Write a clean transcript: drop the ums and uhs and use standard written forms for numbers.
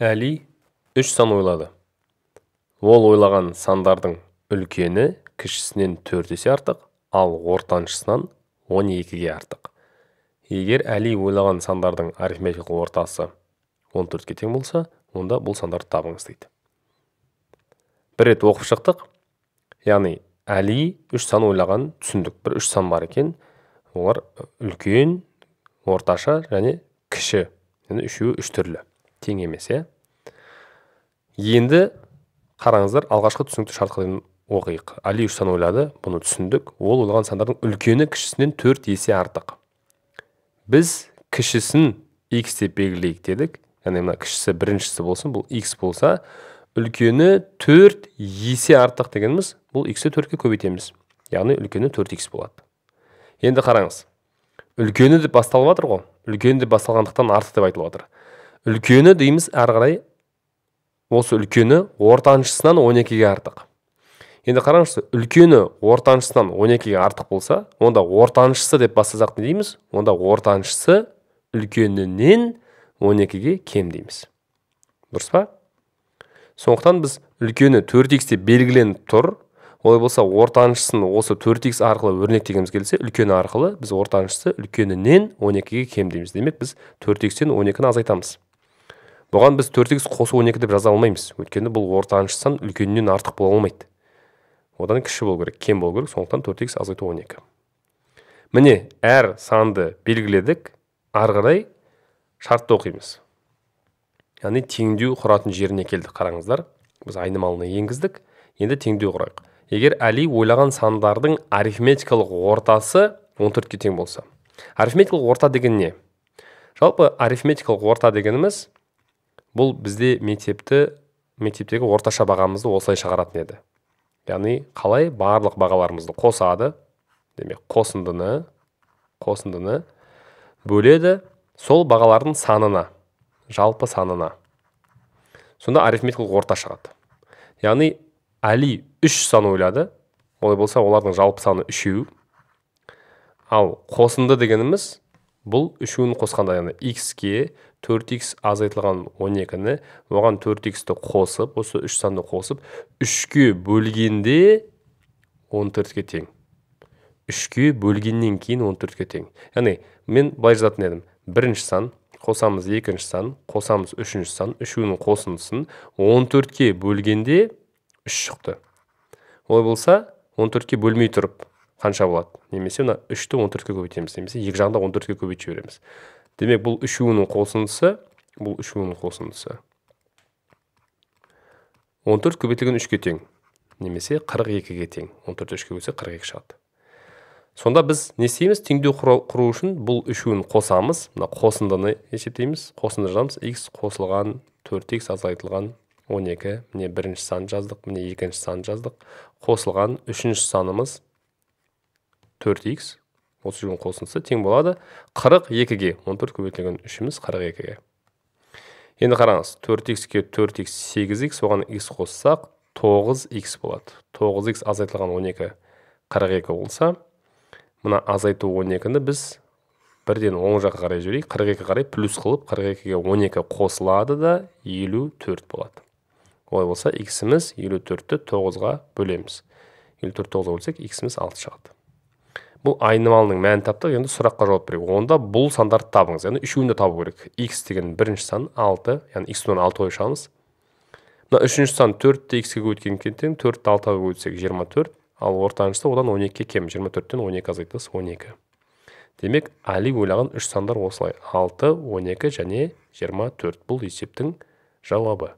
Әли үш сан ойлады. Ол ойлаған сандардың үлкені кішісінен 4 есе артық, ал ортаншысынан 12-ге артық. Егер Әли ойлаған сандардың арифметикалық ортасы 14-ке тең болса, онда бұл сандарды табыңыз дейді. Бір рет оқып шықтық. Яғни Әли үш сан ойлаған түсіндік. Бір үш сан бар екен. Олар үлкен, орташа және кіші. Яғни үшеуі үш түрлі. Тең емес, е? Енді қараңыздар, алғашқы түсінікті шартқа оқиық. Әли үш сан ойлады, бұны түсіндік. Ол ойлаған сандардың үлкені кішісінен 4 есе артық. Біз кішісін x деп белгілейік дедік. Яғни мына кішісі біріншісі болсын, бұл x болса, үлкені 4 есе артық дегеніміз, бұл x-ті 4-ке көбейтеміз. Яғни үлкені 4x болады. Енді қараңыз. Үлкені деп басталып жатыр ғой. Үлкені деп басталғандықтан артық деп айтылып жатыр. Үлкені дейміз әрі қарай осы үлкені ортаншысынан 12-ге артық. Енді қараңызшы, үлкені ортаншысынан 12-ге артық болса, онда ортаншысы деп бастасақ не дейміз? Онда ортаншысы үлкенінен 12-ге кем дейміз. Дұрыс па? Сондықтан біз үлкені 4x деп белгіленіп тұр. Олай болса, ортаншысын осы 4x арқылы өрнектегіміз келсе, үлкені арқылы біз ортаншысы үлкенінен 12-ге кем дейміз. Демек, біз 4x-тен 12-ні азайтамыз. Бұған біз 4x қосу 12 деп жаза алмаймыз. Өйткені бұл ортаншысын үлкенінен артық бола алмайды. Одан кіші болу керек, кем болу керек. Сондықтан 4x азайту 12. Міне, әр санды белгіледік, ары қарай шартты оқимыз. Яғни теңдеу құратын жеріне келдік, қараңыздар. Біз айнымалыны енгіздік. Енді теңдеу құрайық. Егер Әли ойлаған сандардың арифметикалық ортасы 14-ке тең болса. Арифметикалық орта деген не? Жалпы арифметикалық орта дегеніміз бұл бізде мектептегі орташа бағамызды осылай шығаратын еді. Яғни қалай барлық бағаларымызды қосады, демек қосындыны бөледі сол бағалардың санына, жалпы санына. Сонда арифметикалық орта шығады. Яғни Әли 3 сан ойлады. Олай болса, олардың жалпы саны 3. Ал қосынды дегеніміз бұл 3-ін қосқанда, яғни x-ке 4x азайтылған 12-ні, оған 4x-ті қосып, осы 3 санды қосып, 3-ке бөлгенде 14-ке тең. 3-ке бөлгеннен кейін 14-ке тең. Яғни мен былай жазатын едім. Бірінші сан, қосамыз екінші сан, қосамыз үшінші сан, 3-інің қосындысын 14-ке бөлгенде 3 шықты. Олай болса, 14-ке бөлмей тұрып қанша болады? Немесе 3-ті 14-ке көбейтеміз, немесе екі жағында 14-ке көбейтіп жібереміз. Демек, бұл 3-інің қосындысы, 14 көбейтілген 3-ке тең, немесе 42-ге тең. 14 3-ке бөлсе 42 шығады. Сонда біз не істейміз? Теңдеу құру үшін бұл 3-ін қосамыз, қосындыны есептейміз. Қосынды жазамыз, x қосылған 4x азайтылған 12, міне бірінші сан жаздық, міне екінші сан жаздық. Қосылған үшінші санымыз 4x, осы жүгін қосындысы тең болады 42-ге. 14 көбейтілген 3-іміз 42-ге. Енді қараңыз, 4x-ке 4x 8x, оған x қоссақ 9x болады. 9x азайтылған 12 42 болса, мына азайту 12-ні біз бірден оң жаққа қарай жіберейік. 42 қарай плюс қылып, 42-ге 12 қосылады да 54 болады. Олай болса, x-іміз 54-ті 9-ға бөлеміз. 54 9-ға бөлсек, x-іміз 6 шығады. Бұл айнымалының мәнін таптық, енді сұраққа жауап берейік. Онда бұл сандарды табыңыз. Яғни 3-ін де табу керек. X деген бірінші сан 6, яғни x-тен 6 қойып шығамыз. Мына үшінші сан 4-ті x-ке көбейткен тең, 4-ті 6-ға көбейтсек 24, ал ортаншысы одан 12-ке кем. 24-тен 12 азайтылса 12. Демек, Әли ойлаған 3 сандар осылай: 6, 12 және 24. Бұл есептің жауабы.